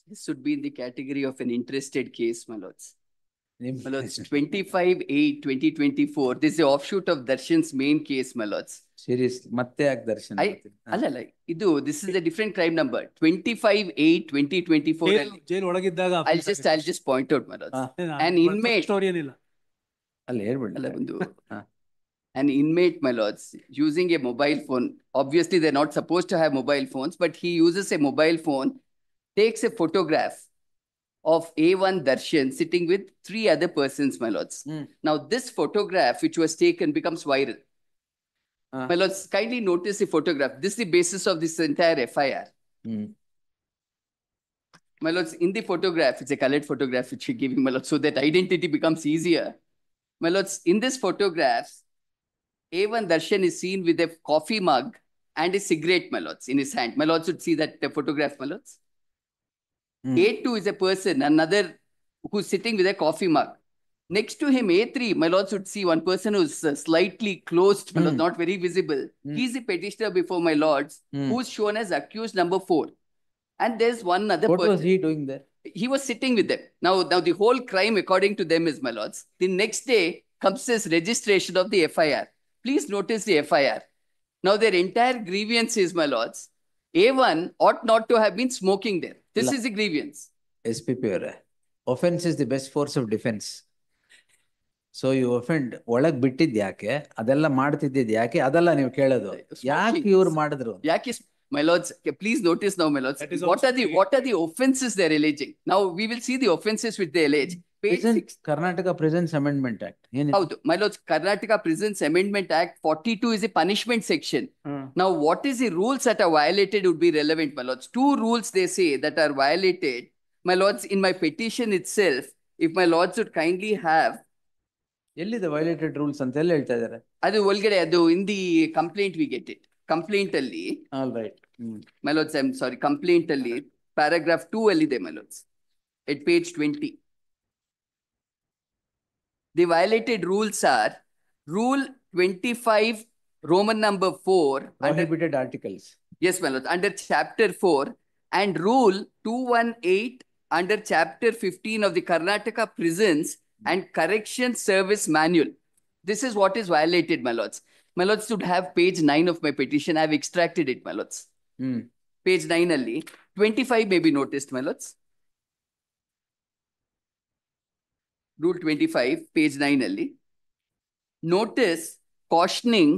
This should be in the category of an interested case, my lords. ನಿಮ್ My lords, 25/8/2024. This is the offshoot of Darshan's main case, my lords. Series ಮತ್ತೆ ಯಾಕೆ ದರ್ಶನ್ ಅಲ್ಲ this is a different crime number. 25/8/2024. Jail ಒಳಗಿದ್ದಾಗ I'll just point out, my lords. An inmate story ಏನಿಲ್ಲ ಅಲ್ಲಿ ಹೇಳ್ಬಿಡಲ್ಲ an inmate, my lords, using a mobile phone. Obviously, they're not supposed to have mobile phones, but he uses a mobile phone, takes a photograph of A1 Darshan sitting with 3 other persons, my lords. Now, this photograph, which was taken, becomes viral. My lords, kindly notice the photograph. This is the basis of this entire FIR. My lords, in the photograph, it's a colored photograph which we're giving, my lords, so that identity becomes easier. My lords, in this photograph, A1 Darshan is seen with a coffee mug and a cigarette, my lords, in his hand. My lords should see that photograph, my lords. A2 is a person, another who's sitting with a coffee mug. Next to him, A3, my lords should see one person who's slightly closed, my lords, not very visible. He's the petitioner before my lords, who's shown as accused number 4. And there's one other person. What was he doing there? He was sitting with them. Now the whole crime, according to them, is, my lords, the next day comes this registration of the FIR. Please notice the FIR. Now their entire grievance is, my lords, A1 ought not to have been smoking there. This is the grievance. SPP ಅವರೇ, offense is the best force of defense. So you offend, ಒಳಗ್ ಬಿಟ್ಟಿದ್ ಯಾಕೆ, ಅದೆಲ್ಲ ಮಾಡ್ತಿದ್ದಿದ್ ಯಾಕೆ, ಅದೆಲ್ಲ ನೀವು ಕೇಳೋದು. ಯಾಕೆ ಇವ್ರು ಮಾಡಿದ್ರು? ಯಾಕೆ, my lords, please notice now, my lords, what are the offenses they're alleging? Now we will see the offenses which they allege. Karnataka Prisons Amendment Act. My lords, Karnataka Prisons Amendment Act 42 is a punishment section. Now, what is the rules that are violated would be relevant, my lords. 2 rules they say that are violated. My lords, in my petition itself, if my lords would kindly have. ಎಲ್ಲಿದೆ violated rules ಅಂತ ಎಲ್ಲ ಹೇಳ್ತಾ ಇದ್ದಾರೆ? ಅದು ಒಳಗಡೆ, ಅದು in the complaint we get it. Complaint ಅಲ್ಲಿ. All right. My lords, I'm sorry. Complaint ಅಲ್ಲಿ, paragraph 2 ಅಲ್ಲಿದೆ, my lords. At page 20. The violated rules are Rule 25, Roman number 4. Prohibited articles. Yes, my lord. Under Chapter 4 and Rule 218 under Chapter 15 of the Karnataka Prisons and Correction Service Manual. This is what is violated, my lords. My lords should have page 9 of my petition. I have extracted it, my lords. Page 9 alli. 25 may be noticed, my lords. Rule 25, page 9 alli. Notice cautioning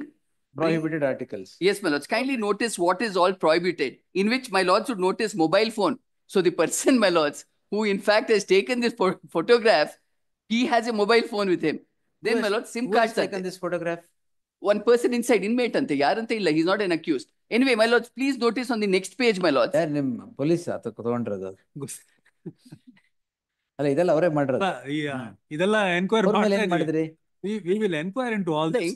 prohibited articles. Yes, my lords. Kindly notice what is all prohibited, in which my lords should notice mobile phone. So the person, my lords, who in fact has taken this photograph, he has a mobile phone with him. Then, my lords, SIM cards. Who has taken this photograph? One person inside, inmate ante, yarante illa, he's not an accused. Anyway, my lords, please notice on the next page, my lords. Nim police ತಗೊಂಡ್ರದು. ಅಲ್ಲ ಇದೆಲ್ಲ ಅವರೇ ಮಾಡಿರೋದು. ಇದೆಲ್ಲ enquiry ಮಾಡಿದ್ರಿ? We will inquire into all this.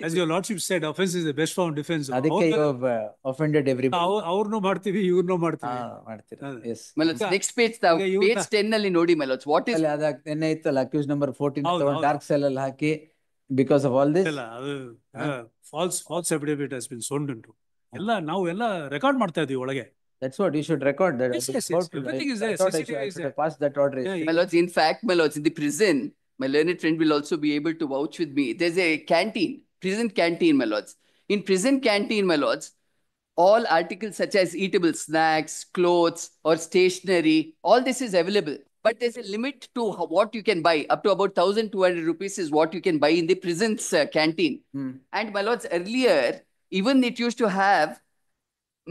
As your lordship said, offense is the best form of defense. ಅದಕ್ಕೆ you have offended everybody. ಅವ್ರನ್ನೂ ಮಾಡ್ತೀವಿ, ಇವ್ರನ್ನೂ ಮಾಡ್ತೀವಿ. ಮಾಡ್ತೀರಾ? Yes. My lords, next page, page 10 ಅಲ್ಲಿ ನೋಡಿ, my lords, what is ನೆನ್ನೆ ಇತ್ತಲ್ಲ accused number 14 ತಗೊಂಡು dark cell ಅಲ್ಲಿ ಹಾಕಿ because of all this. False affidavit has been sworn into. ಎಲ್ಲ ನಾವು ಎಲ್ಲ ರೆಕಾರ್ಡ್ ಮಾಡ್ತಾ ಇದೀವಿ ಒಳಗೆ. That's what you should record. That yes. Everything is there. I should have passed that order. My lords, in fact, my lords, in the prison, my learned friend will also be able to vouch with me. There's a canteen, prison canteen, my lords. In prison canteen, my lords, all articles such as eatable snacks, clothes, or stationery, all this is available. But there's a limit to what you can buy. Up to about 1,200 rupees is what you can buy in the prison's canteen. And my lords, earlier, even it used to have,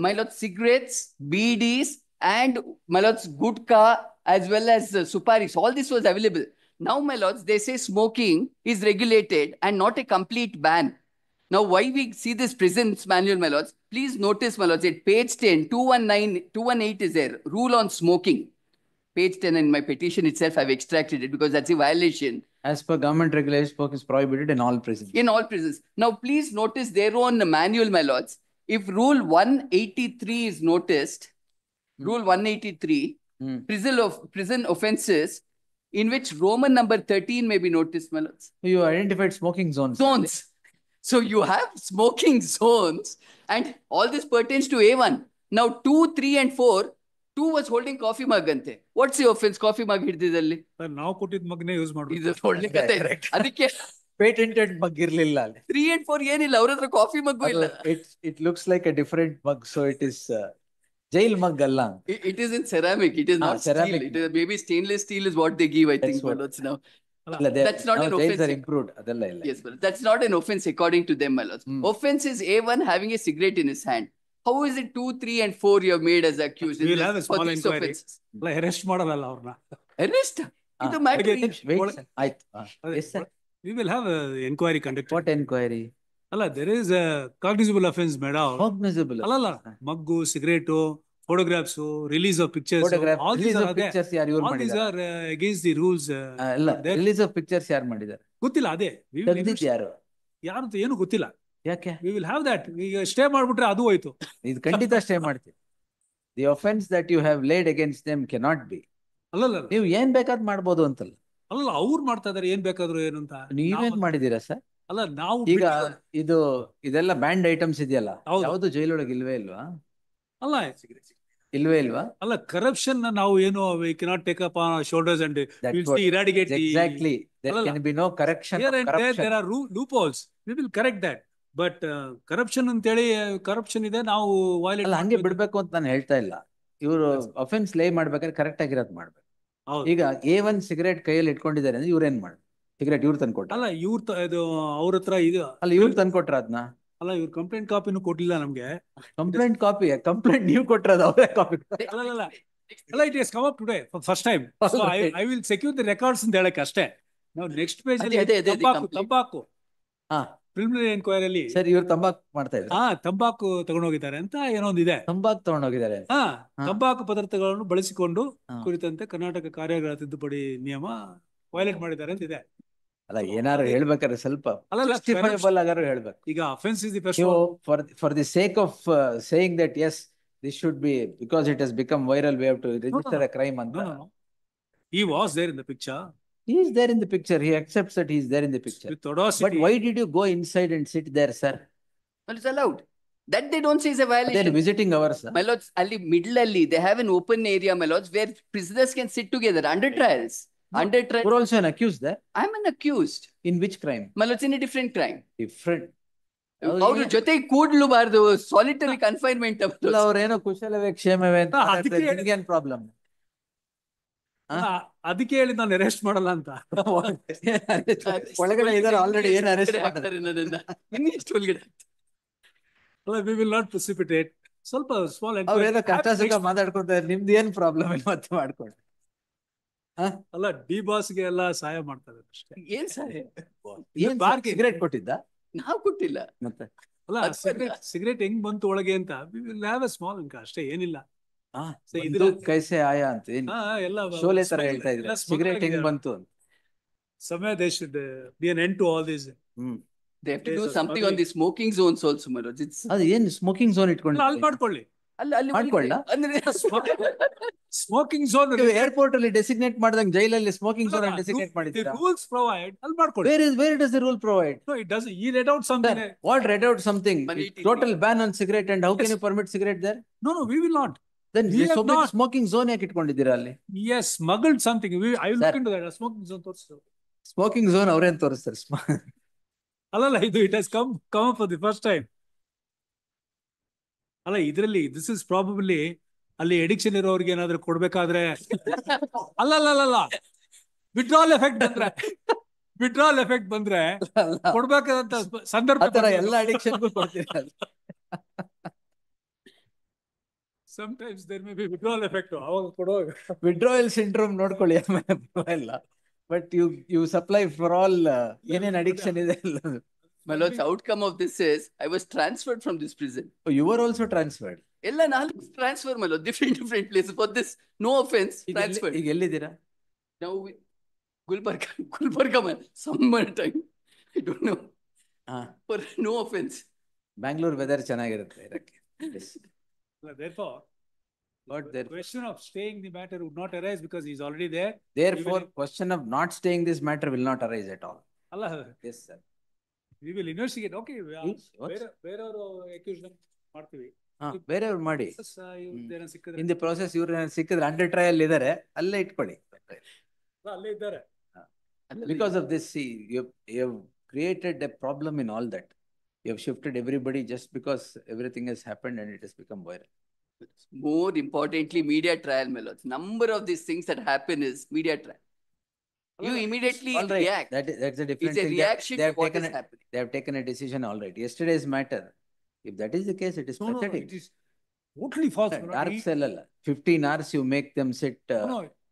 my lords, cigarettes, BDs, and my lords, gutka, as well as suparis. All this was available. Now, my lords, they say smoking is regulated and not a complete ban. Now, why we see this prison's manual, my lords? Please notice, my lords, at page 10, 218 is there. Rule on smoking. Page 10 in my petition itself, I've extracted it because that's a violation. As per government regulations, smoke is prohibited in all prisons. In all prisons. Now, please notice their own manual, my lords. If Rule 183 is noticed, Rule 183, prison offenses, in which Roman number 13 may be noticed, my lords. You identified smoking zones. So you have smoking zones, and all this pertains to A1. Now 2, 3, and 4, 2 was holding coffee mug ante. What's the offense? Coffee mug ಹಿಡಿದಿದ್ದಲ್ಲಿ ನಾವು ಕೊಟ್ಟಿದ್ ಮಗ್ನೆ use ಇದು ಮಾಡ್ಬೇಕು. ಒಳ್ಳೆ ಕತೆ. ಅದಕ್ಕೆ patented ಮಗ್ ಇರ್ಲಿಲ್ಲ ಅಲ್ಲಿ. 3 and 4 ಏನಿಲ್ಲ, ಅವ್ರ ಹತ್ರ ಕಾಫಿ ಮಗ್ಗು ಇಲ್ಲ. It looks like a different mug, so it is jail mug ಅಲ್ಲ. It is in ceramic. It is not ceramic. steel. It is maybe stainless steel is what they give, I think. That's now. That's not an offense. Improved. ಅದೆಲ್ಲ ಇಲ್ಲ. Yes, but that's not an offense according to them, my lords. Offense is A1 having a cigarette in his hand. How is it 2, 3 and 4 you have made as accused? We will have a small inquiry. Arrest ಮಾಡಲ್ಲ ಅವ್ರನ್ನ. Arrest? ಇದು matter. ಆಯ್ತು. Yes sir. We will have an inquiry conducted. What inquiry? ಅಲ್ಲ, there is a cognizable offense made out. Cognizable. ಅಲ್ಲ, ಮಗ್ಗು, cigarette, photographs, release of pictures. All these are against the rules. Release of pictures ಯಾರು ಮಾಡಿದ್ದಾರೆ ಗೊತ್ತಿಲ್ಲ. ಅದೇ ಯಾರು ಅಂತ ಏನು ಗೊತ್ತಿಲ್ಲ. ಯಾಕೆ? We will have that. ಈಗ ಸ್ಟೇ ಮಾಡ್ಬಿಟ್ರೆ ಅದು ಹೋಯ್ತು. ಇದು ಖಂಡಿತ ಸ್ಟೇ ಮಾಡ್ತೀವಿ. The offense that you have laid against them cannot be. ಅಲ್ಲ, ನೀವು ಏನ್ ಬೇಕಾದ್ ಮಾಡ್ಬೋದು ಅಂತಲ್ಲ. ಅಲ್ಲ, ಅವ್ರು ಮಾಡ್ತಾ ಇದಾರೆ ಏನ್ ಬೇಕಾದ್ರು ಏನು ಅಂತ. ನೀವೇನ್ ಮಾಡಿದೀರಾ ಸರ್? ಅಲ್ಲ, ನಾವು ಈಗ ಇದೆಲ್ಲ ಬ್ಯಾಂಡ್ ಐಟಮ್ಸ್ ಇದೆಯಲ್ಲ, ಯಾವುದು ಜೈಲೊಳಗೆ ಇಲ್ವೇ ಇಲ್ವಾ? ಅಲ್ಲ, ಇಲ್ವೇ ಇಲ್ವಾ? ಅಲ್ಲ, ಕರಪ್ಷನ್ ನಾವು ಏನು we cannot take up on our shoulders and eradicate. Exactly. There can be no correction. Here and there are loopholes. We will correct that. But corruption ಅಂತೇಳಿ ಕರಪ್ಷನ್ ಇದೆ, ನಾವು ಅಲ್ಲ ಹಂಗೆ ಬಿಡ್ಬೇಕು ಅಂತ ನಾನು ಹೇಳ್ತಾ ಇಲ್ಲ. ಇವರು ಅಫೆನ್ಸ್ ಲೇ ಮಾಡ್ಬೇಕಾದ್ರೆ ಕರೆಕ್ಟ್ ಆಗಿರೋದು ಮಾಡ್ಬೇಕು. ಈಗ A1 ಸಿಗರೇಟ್ ಕೈಯಲ್ಲಿ ಇಟ್ಕೊಂಡಿದ್ದಾರೆ ಅಂದ್ರೆ ಇವ್ರೇನ್ ಮಾಡಿ ಸಿಗರೇಟ್ ಇವ್ರು ತಂದ್ಕೊಟ್ಟ? ಅಲ್ಲ, ಇದು ಅವ್ರ ಹತ್ರ ಇದು ಅಲ್ಲ, ಇವ್ರು ತಂದ್ಕೊಟ್ರ ಅದನ್ನ? ಅಲ್ಲ, ಇವ್ರು ಕಂಪ್ಲೇಂಟ್ ಕಾಪಿನೂ ಕೊಟ್ಟಿಲ್ಲ ನಮ್ಗೆ. ಕಂಪ್ಲೇಂಟ್ ನೀವು ಕೊಟ್ಟಿರೋದು ಅವರೇ ಕಾಪಿ? ಅಲ್ಲ, it is come up today first time. I will secure the records ಅಂತ ಹೇಳಕ್ಕೆ ಅಷ್ಟೇ. ನಾವು ನೆಕ್ಸ್ಟ್ ಪೇಜ್ ಅಲ್ಲಿ ತಂಬಾಕು ಪ್ರಿಲಿಮಿನರಿ ಎನ್ಕ್ವೈರಿಯಲ್ಲಿ ಸರ್ ಇವ್ರು ತಂಬಾಕು ಮಾಡ್ತಾ ಇದ್ದಾರೆ. ತಂಬಾಕು ತಗೊಂಡೋಗಿದ್ದಾರೆ ಅಂತ ಏನೋ ಒಂದಿದೆ. ತಂಬಾಕು ತಗೊಂಡೋಗಿದ್ದಾರೆ. ತಂಬಾಕು ಪದಾರ್ಥಗಳನ್ನು ಬಳಸಿಕೊಂಡು ಕುರಿತಂತೆ ಕರ್ನಾಟಕ ಕಾರ್ಯಾಗಾರ ತಿದ್ದುಪಡಿ ನಿಯಮ ವೈಲೇಟ್ ಮಾಡಿದ್ದಾರೆ ಅಂತ ಇದೆ. ಅಲ್ಲ, ಏನಾರು ಹೇಳ್ಬೇಕಾದ್ರೆ ಸ್ವಲ್ಪ ಜಸ್ಟಿಫೈಬಲ್ ಆಗಾರು ಹೇಳ್ಬೇಕು. ಈಗ offence is the first for the sake of saying that as this should be because it has become viral, we have to register a crime ಅಂತ. He was there in the picture. He is there in the picture. He accepts that he is there in the picture. With audacity. But why did you go inside and sit there, sir? Well, it's allowed. That they don't say is a violation. They are visiting hours. My lords, ali middle alli they have an open area, my lords, where prisoners can sit together under trials. Under trial. You're also an accused there? I'm an accused. In which crime? My lords, in a different crime. Different. ಅವ್ರ ಜೊತೆ ಕೂಡ್ಲುಬಾರ್ದು, solitary confinement. ಅವ್ರೇನೋ ಕುಶಲವೇ ಕ್ಷೇಮವೇ ಅಂತ ನಿಮ್ಗೇನ್ problem? ಅದಕ್ಕೆ ಹೇಳಿ ನಾನು arrest ಮಾಡಲ್ಲ ಅಂತ. ಒಳಗಡೆ ಇದಾರೆ ಆಲ್ರೆಡಿ, ಏನು ಅರೆಸ್ಟ್ ಮಾಡ್ತಾರೆ ಇನ್ನೆಷ್ಟು ಒಳಗಡೆ? ಅಲ್ಲ, we will not precipitate. ಸ್ವಲ್ಪ ಸ್ಮಾಲ್ ಅವ್ರೇನೋ ಕಷ್ಟ ಸುಖ ಮಾತಾಡ್ಕೊತಾರೆ, ನಿಮ್ದು ಏನ್ ಪ್ರಾಬ್ಲಮ್ ಇಲ್ಲ ಮತ್ತೆ ಮಾಡ್ಕೊಂಡು. ಅಲ್ಲ, ಡಿ ಬಾಸ್ಗೆ ಎಲ್ಲ ಸಹಾಯ ಮಾಡ್ತಾರೆ ಅಷ್ಟೇ. ಏನ್ ಸಹಾಯ? ಸಿಗರೇಟ್ ಕೊಟ್ಟಿದ್ದ? ನಾವು ಕೊಟ್ಟಿಲ್ಲ. ಮತ್ತೆ ಅಲ್ಲ, ಸಿಗರೇಟ್ ಹೆಂಗ್ ಬಂತು ಒಳಗೆ ಅಂತ we will have a small ಅಷ್ಟೇ, ಏನಿಲ್ಲ. ಕೈಸೆ ಆಯಾ ಅಂತ ಎಲ್ಲ ಶೋಲೆ ತರ ಹೇಳ್ತಾ ಇದ್ರೆ ಸಿಗರೇಟ್ ಹೆಂಗ್ ಬಂತು ಅಂತ. Somewhere they should be an end to all this. They have to do something on the smoking zones also, my lords. ಅದು ಏನು ಸ್ಮೋಕಿಂಗ್ ಝೋನ್ ಇಟ್ಕೊಂಡು ಅಲ್ಲಿ ಮಾಡ್ಕೊಳ್ಳಿ. ಅಲ್ಲಿ ಮಾಡ್ಕೊಳ್ಳ ಸ್ಮೋಕಿಂಗ್ ಝೋನ್ ಏರ್ಪೋರ್ಟ್ ಅಲ್ಲಿ ಡೆಸಿಗ್ನೇಟ್ ಮಾಡಿದಂಗೆ ಜೈಲಲ್ಲಿ ಸ್ಮೋಕಿಂಗ್ ಝೋನ್ ಡೆಸಿಗ್ನೇಟ್ ಮಾಡಿದ್ದೀರಾ? ರೂಲ್ಸ್ ಪ್ರೊವೈಡ್ ಅಲ್ಲಿ ಮಾಡ್ಕೊಳ್ಳಿ. Where does the rule provide? No, it doesn't. He read out something. What read out something? Total ban on cigarette, and how can you permit cigarette there? No, we will not. Then smoking zone ಯಾಕೆ ಇಟ್ಕೊಂಡಿದ್ದೀರಾ ಅಲ್ಲಿ? Yes, smuggled something. I will look into that. Smoking zone ತೋರಿಸು. Smoking zone ಅವ್ರೇನ್ ತೋರಿಸ್ತಾರೆ? ಅಲ್ಲಲ್ಲ, ಇದು it has come up for the first time. ಅಲ್ಲ, ಇದರಲ್ಲಿ this is probably ಅಲ್ಲಿ ಎಡಿಕ್ಷನ್ ಇರೋರಿಗೆ ಏನಾದ್ರು ಕೊಡ್ಬೇಕಾದ್ರೆ ಅಲ್ಲ ವಿಡ್ರಾಲ್ ಎಫೆಕ್ಟ್ ಬಂದ್ರೆ ಕೊಡ್ಬೇಕಾದಂತ ಸಂದರ್ಭ ಎಲ್ಲ ಅಡಿಕ್ಷನ್ಗೂ ಕೊಡ್ತೀರಾ? Sometimes there may be withdrawal effect. ಅವಾಗ ಕೊಡುವಾಗ withdrawal syndrome ನೋಡ್ಕೊಳ್ಳಿ, ಆಮೇಲೆ ಪರವಾಗಿಲ್ಲ. But you supply for all ಏನೇನ್ addiction ಇದೆ ಎಲ್ಲ. My lord's outcome of this is I was transferred from this prison. Oh, you were also transferred? ಎಲ್ಲ ನಾಲ್ಕು transfer, my lord, different places for this no offense transferred. ಈಗ ಎಲ್ಲಿದ್ದೀರಾ? Now Gulbarga man, summer time, I don't know. For no offense. Bangalore weather ಚೆನ್ನಾಗಿರುತ್ತೆ ಇರಕ್ಕೆ. Therefore, the question of staying the matter would not arise because he is already there. Therefore, question of not staying this matter will not arise at all. Allah. Yes, sir. We will investigate. Okay. Where are accused ಮಾಡ್ತೀವಿ. ಬೇರೆಯವ್ರು ಮಾಡಿ. ಸಿಕ್ಕಿದ್ರೆ in the process ಇವ್ರು ಸಿಕ್ಕಿದ್ರೆ under trial ಇದಾರೆ, ಅಲ್ಲೇ ಇಟ್ಕೊಳ್ಳಿ. ಅಲ್ಲೇ ಇದ್ದಾರೆ. Because of this, see, you have created a problem in all that. You have shifted everybody just because everything has happened and it has become viral. More importantly, media trial, my lords. Number of these things that happen is media trial. You immediately All right. react. That's a different It's a thing. reaction They to have what taken is happening. They have taken a decision all right. Yesterday's matter, if that is the case, it is pathetic. It is totally false. Dark cell alla. 15 hours you make them sit.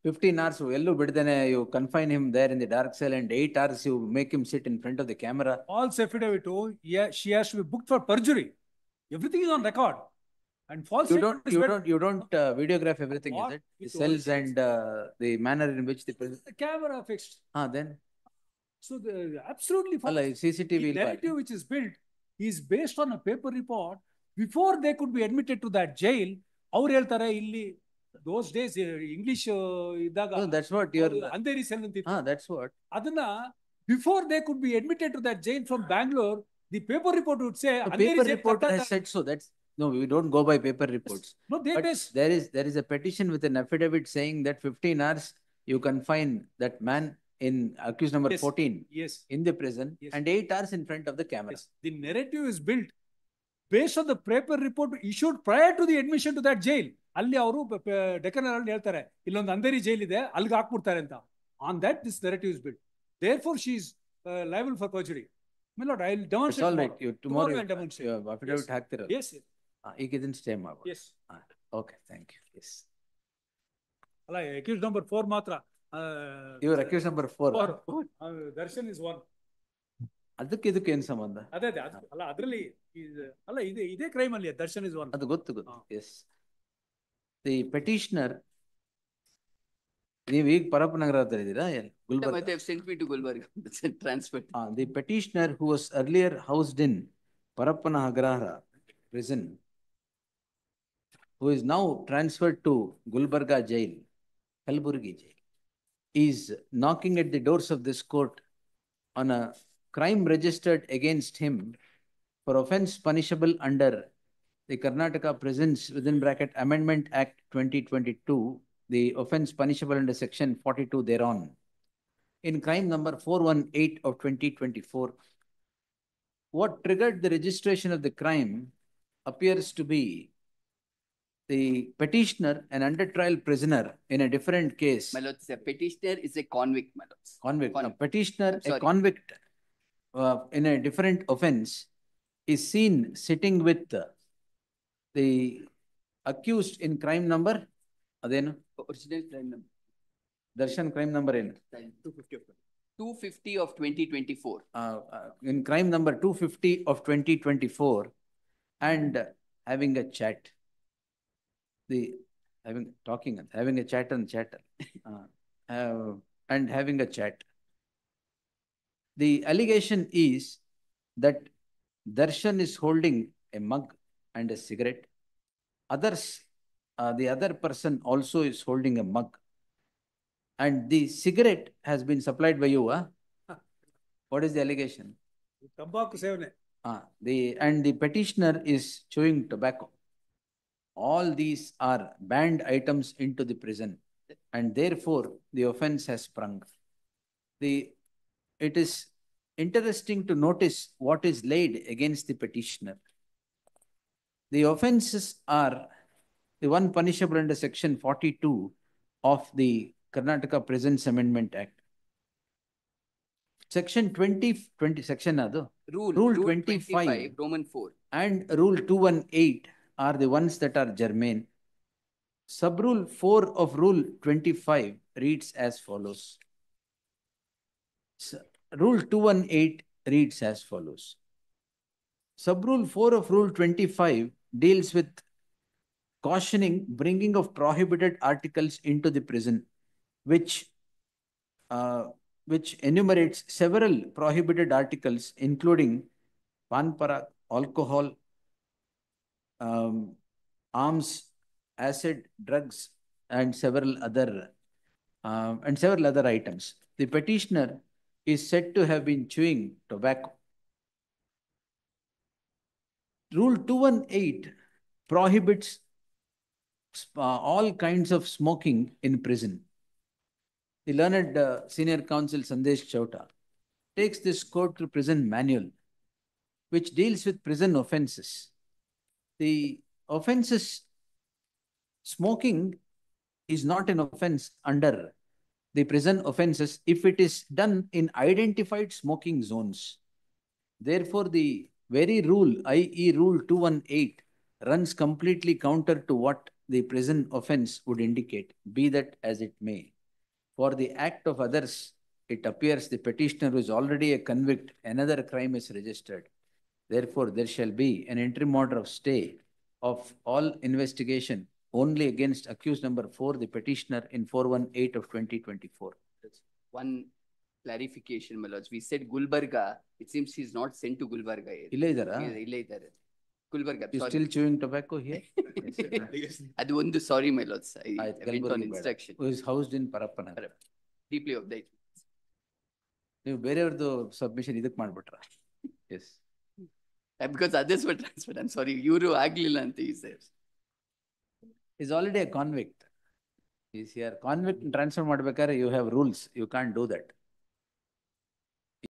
15 hours ಎಲ್ಲೂ ಬಿಡ್ದೇನೆ you confine him there in the dark cell, and 8 hours you make him sit in front of the camera. False affidavit. She has to be booked for perjury. Everything is on record. And false. You don't videograph everything, is it? The cells and the manner in which the camera fixed. Then. So absolutely false. CCTV. The narrative which is built is based on a paper report. Before they could be admitted to that jail, ಅವ್ರು ಹೇಳ್ತಾರೆ ಇಲ್ಲಿ those days English ಇದ್ದಾಗ. That's what you're. Andheri cell ಅಂತಿತ್ತು. That's what. ಅದನ್ನ before they could be admitted to that jail from Bangalore, the paper report would say. Paper report has said so. That's. No, we don't go by paper reports. No, there is a petition with an affidavit saying that 15 hours you confine that man in accused number 14 in the prison, and 8 hours in front of the camera. The narrative is built based on the paper report issued prior to the admission to that jail. ಅಲ್ಲಿ ಅವರು Deccan Herald ಹೇಳ್ತಾರೆ ಇಲ್ಲೊಂದು Andheri jail ಇದೆ, ಅಲ್ಲಿಗೆ ಹಾಕ್ಬಿಡ್ತಾರೆ ಅಂತ. On that this narrative is built. Therefore she is liable for perjury. My lord, I'll demonstrate. It's all right. Tomorrow I'll demonstrate. affidavit ಹಾಕ್ತಿರಲ್ಲ. Yes. ಈಗ ಇದನ್ನ stay ಮಾಡು. Yes. Okay, thank you. Yes. ಅಲ್ಲ accused number 4 ಮಾತ್ರ. You are accused number 4. Darshan is 1. ಅದಕ್ಕೆ ಇದಕ್ಕೆ ಏನು ಸಂಬಂಧ? ಅದೇ ಅಲ್ಲ ಅದರಲ್ಲಿ ಅಲ್ಲ ಇದೇ ಕ್ರೈಮ್ ಅಲ್ಲಿ ದರ್ಶನ್ ಇಸ್ 1. ಅದು ಗೊತ್ತು. Yes. The petitioner, ನೀವು ಈಗ ಪರಪ್ಪನಗರ ಹತ್ರ ಇದ್ದೀರಾ? Guilberga. They have sent me to Guilberga. Transferred. The petitioner who was earlier housed in Parappanagarha prison, who is now transferred to Gulbarga jail, Kalburgi jail, is knocking at the doors of this court on a crime registered against him for offence punishable under the Karnataka Prisons within bracket Amendment Act 2022, the offence punishable under section 42 thereon. In crime number 418 of 2024, what triggered the registration of the crime appears to be the petitioner, an under trial prisoner in a different case. My lords, the petitioner is a convict, my lords. Convict. No, petitioner, a convict in a different offence, is seen sitting with the accused in crime number. Adenu? Original crime number. Darshan crime number ಏನು? 250 of 2024. In crime number 250 of 2024, and having a chat. Having a chat and chatter. And having a chat. The allegation is that Darshan is holding a mug and a cigarette. The other person also is holding a mug. And the cigarette has been supplied by you. What is the allegation? ತಂಬಾಕು ಸೇವನೆ. And the petitioner is chewing tobacco. All these are banned items into the prison, and therefore the offence has sprung. It is interesting to notice what is laid against the petitioner. The offences are the one punishable under section 42 of the Karnataka Prisons Amendment Act. Section 20, section adu. Rule 25, Roman 4. And Rule 218 are the ones that are germane. Subrule 4 of Rule 25 reads as follows. Rule 218 reads as follows. Subrule 4 of Rule 25 deals with cautioning bringing of prohibited articles into the prison, which enumerates several prohibited articles, including pan parak, alcohol, arms, acid, drugs, and several other items. The petitioner is said to have been chewing tobacco. Rule 218 prohibits all kinds of smoking in prison. The learned senior counsel Sandesh Chauta takes this court to prison manual, which deals with prison offenses. The offenses, smoking is not an offense under the prison offenses if it is done in identified smoking zones. Therefore, the very rule, i.e. Rule 218, runs completely counter to what the prison offense would indicate, be that as it may. For the act of others, it appears the petitioner who is already a convict, another crime is registered. Therefore, there shall be an interim order of stay of all investigation only against accused number 4, the petitioner, in 418 of 2024. That's one clarification, my lords. We said Gulbarga. It seems he's not sent to Gulbarga yet. Illa idara? Illa idare. Gulbarga. You sorry. still chewing tobacco here? ಅದು ಒಂದು sorry my lords I went on Kalburgi instruction who is housed in Parappanagar. Deeply of that ನೀವು ಬೇರೆಯವ್ರದ್ದು submission ಇದಕ್ಕೆ ಮಾಡ್ಬಿಟ್ರ? Yes. Because others were transferred. I am sorry, ಇವರು ಆಗ್ಲಿಲ್ಲ ಅಂತ ಈ sir. He's already a convict. He's here. Convict transfer ಮಾಡ್ಬೇಕಾದ್ರೆ you have rules. You can't do that.